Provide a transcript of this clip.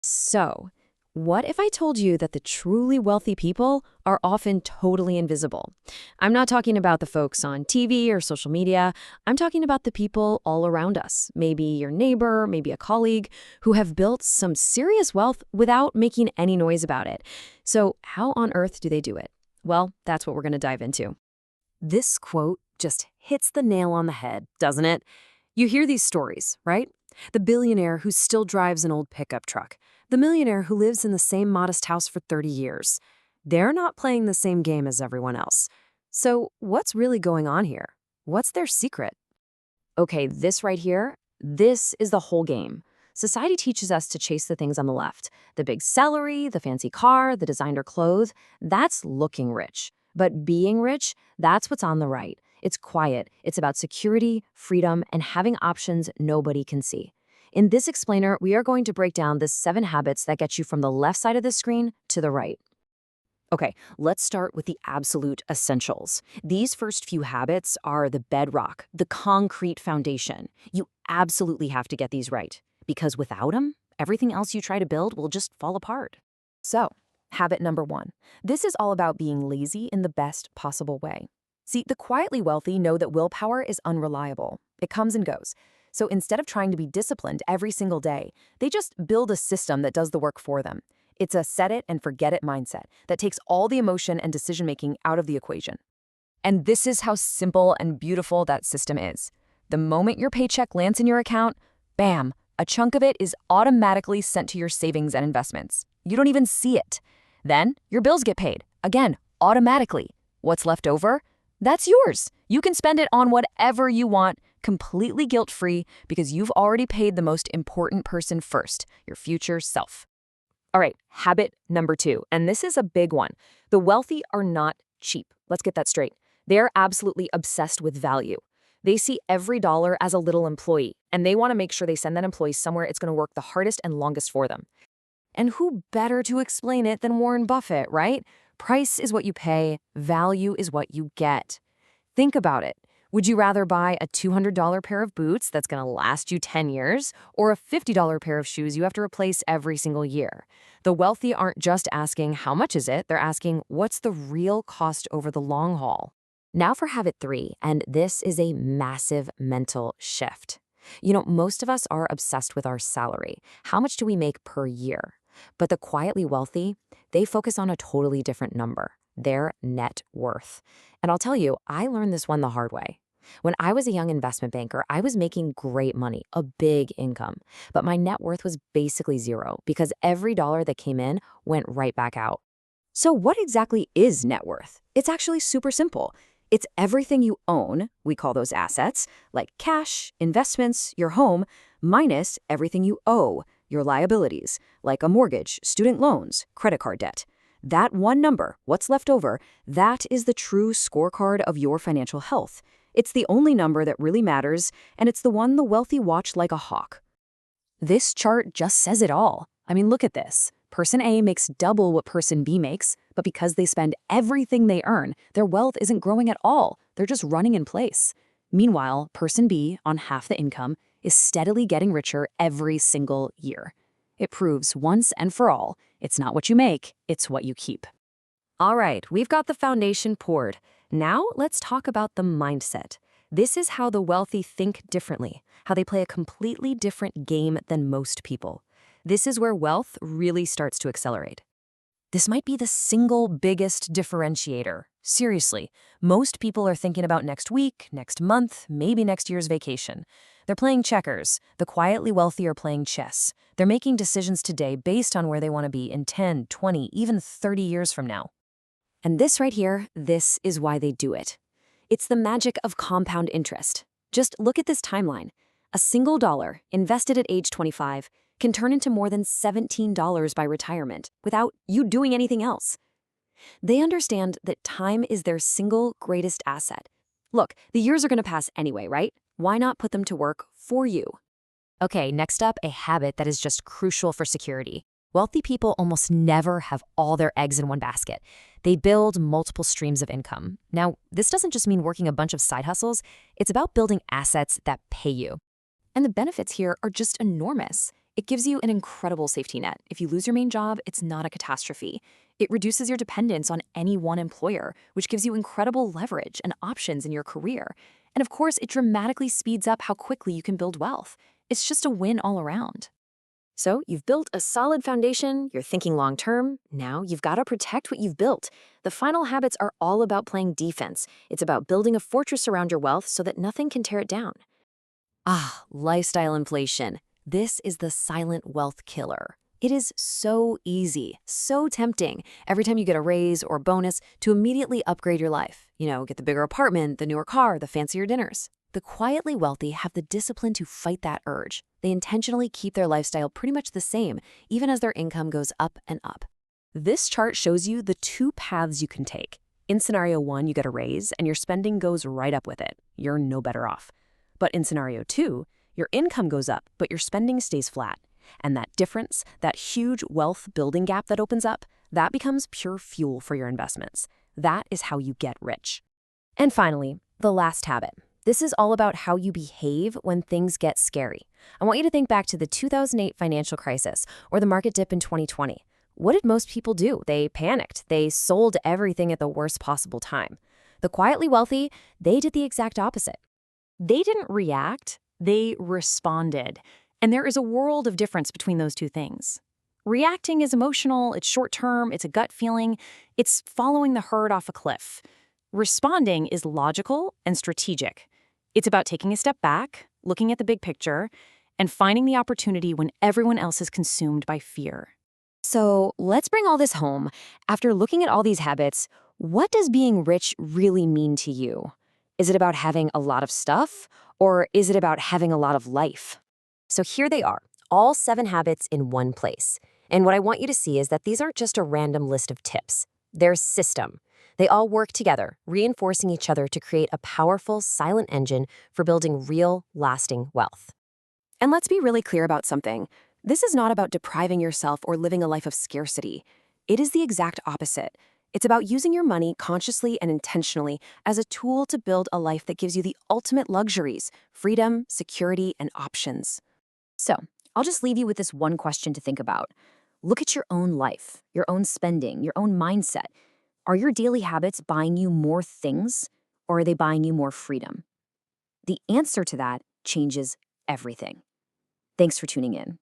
So, what if I told you that the truly wealthy people are often totally invisible? I'm not talking about the folks on TV or social media. I'm talking about the people all around us, maybe your neighbor, maybe a colleague, who have built some serious wealth without making any noise about it. So, how on earth do they do it? Well, that's what we're going to dive into. This quote just hits the nail on the head, doesn't it? You hear these stories, right? The billionaire who still drives an old pickup truck. The millionaire who lives in the same modest house for 30 years. They're not playing the same game as everyone else. So what's really going on here? What's their secret? Okay, this right here, this is the whole game. Society teaches us to chase the things on the left. The big salary, the fancy car, the designer clothes, that's looking rich. But being rich, that's what's on the right. It's quiet, it's about security, freedom, and having options nobody can see. In this explainer, we are going to break down the 7 habits that get you from the left side of the screen to the right. Okay, let's start with the absolute essentials. These first few habits are the bedrock, the concrete foundation. You absolutely have to get these right, because without them, everything else you try to build will just fall apart. So, habit number 1. This is all about being lazy in the best possible way. See, the quietly wealthy know that willpower is unreliable. It comes and goes. So instead of trying to be disciplined every single day, they just build a system that does the work for them. It's a set it and forget it mindset that takes all the emotion and decision-making out of the equation. And this is how simple and beautiful that system is. The moment your paycheck lands in your account, bam, a chunk of it is automatically sent to your savings and investments. You don't even see it. Then your bills get paid, again, automatically. What's left over? That's yours. You can spend it on whatever you want, completely guilt-free, because you've already paid the most important person first, your future self. All right, habit number 2, and this is a big one. The wealthy are not cheap. Let's get that straight. They're absolutely obsessed with value. They see every dollar as a little employee, and they want to make sure they send that employee somewhere it's going to work the hardest and longest for them. And who better to explain it than Warren Buffett, right? Price is what you pay, value is what you get. Think about it. Would you rather buy a $200 pair of boots that's going to last you 10 years or a $50 pair of shoes you have to replace every single year? The wealthy aren't just asking how much is it, they're asking what's the real cost over the long haul. Now for habit 3, and this is a massive mental shift. You know, most of us are obsessed with our salary. How much do we make per year? But the quietly wealthy, they focus on a totally different number, their net worth. And I'll tell you, I learned this one the hard way. When I was a young investment banker, I was making great money, a big income, but my net worth was basically zero because every dollar that came in went right back out. So what exactly is net worth? It's actually super simple. It's everything you own, we call those assets, like cash, investments, your home, minus everything you owe, your liabilities, like a mortgage, student loans, credit card debt. That one number, what's left over, that is the true scorecard of your financial health. It's the only number that really matters, and it's the one the wealthy watch like a hawk. This chart just says it all. I mean, look at this. Person A makes double what person B makes, but because they spend everything they earn, their wealth isn't growing at all. They're just running in place. Meanwhile, person B, on half the income, is steadily getting richer every single year. It proves once and for all, it's not what you make, it's what you keep. All right, we've got the foundation poured. Now let's talk about the mindset. This is how the wealthy think differently, how they play a completely different game than most people. This is where wealth really starts to accelerate. This might be the single biggest differentiator. Seriously, most people are thinking about next week, next month, maybe next year's vacation. They're playing checkers. The quietly wealthy are playing chess. They're making decisions today based on where they want to be in 10, 20, even 30 years from now. And this right here, this is why they do it. It's the magic of compound interest. Just look at this timeline. A single dollar invested at age 25 can turn into more than $17 by retirement without you doing anything else. They understand that time is their single greatest asset. Look, the years are going to pass anyway, right? Why not put them to work for you? Okay, next up, a habit that is just crucial for security. Wealthy people almost never have all their eggs in one basket. They build multiple streams of income. Now, this doesn't just mean working a bunch of side hustles. It's about building assets that pay you. And the benefits here are just enormous. It gives you an incredible safety net. If you lose your main job, it's not a catastrophe. It reduces your dependence on any one employer, which gives you incredible leverage and options in your career. And of course, it dramatically speeds up how quickly you can build wealth. It's just a win all around. So you've built a solid foundation, you're thinking long term. Now you've got to protect what you've built. The final habits are all about playing defense. It's about building a fortress around your wealth so that nothing can tear it down. Ah, lifestyle inflation. This is the silent wealth killer. It is so easy, so tempting every time you get a raise or bonus to immediately upgrade your life. Get the bigger apartment, the newer car, the fancier dinners. The quietly wealthy have the discipline to fight that urge. They intentionally keep their lifestyle pretty much the same, even as their income goes up and up. This chart shows you the two paths you can take. In scenario 1, you get a raise and your spending goes right up with it. You're no better off. But in scenario 2, your income goes up, but your spending stays flat. And that difference, that huge wealth building gap that opens up, that becomes pure fuel for your investments. That is how you get rich. And finally, the last habit. This is all about how you behave when things get scary. I want you to think back to the 2008 financial crisis or the market dip in 2020. What did most people do? They panicked. They sold everything at the worst possible time. The quietly wealthy, they did the exact opposite. They didn't react, they responded. And there is a world of difference between those two things. Reacting is emotional, it's short-term, it's a gut feeling, it's following the herd off a cliff. Responding is logical and strategic. It's about taking a step back, looking at the big picture, and finding the opportunity when everyone else is consumed by fear. So let's bring all this home. After looking at all these habits, what does being rich really mean to you? Is it about having a lot of stuff, or is it about having a lot of life? So here they are, all 7 habits in one place. And what I want you to see is that these aren't just a random list of tips. They're a system. They all work together, reinforcing each other to create a powerful, silent engine for building real, lasting wealth. And let's be really clear about something. This is not about depriving yourself or living a life of scarcity. It is the exact opposite. It's about using your money consciously and intentionally as a tool to build a life that gives you the ultimate luxuries, freedom, security, and options. So, I'll just leave you with this one question to think about. Look at your own life, your own spending, your own mindset. Are your daily habits buying you more things, or are they buying you more freedom? The answer to that changes everything. Thanks for tuning in.